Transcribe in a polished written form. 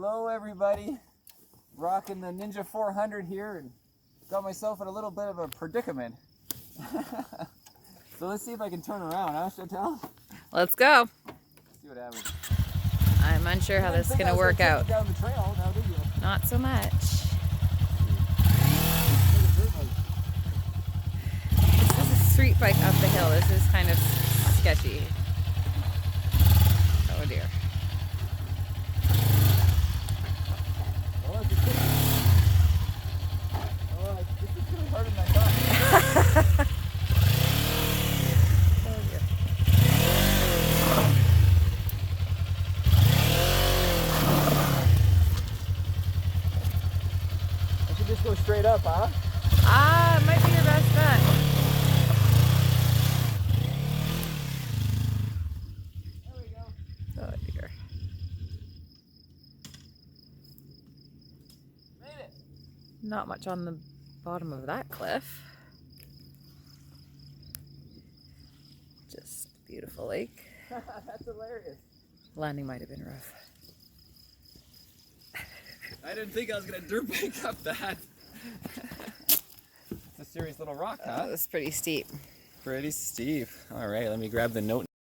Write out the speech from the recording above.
Hello everybody, rocking the Ninja 400 here and got myself in a little bit of a predicament. So let's see if I can turn around, huh, Chantal? Let's go. See what happens. I'm unsure how this is going to work out. Down the trail now, did you? Not so much. This is a street bike up the hill. This is kind of sketchy. Oh dear. This is really harder than I thought. Oh dear. I should just go straight up, huh? It might be your best bet. There we go. Oh dear. Made it. Not much on the bottom of that cliff. Just beautiful lake. That's hilarious. Landing might have been rough. I didn't think I was going to dirt bike up that. It's a serious little rock, huh? It's pretty steep. Pretty steep. All right, let me grab the note.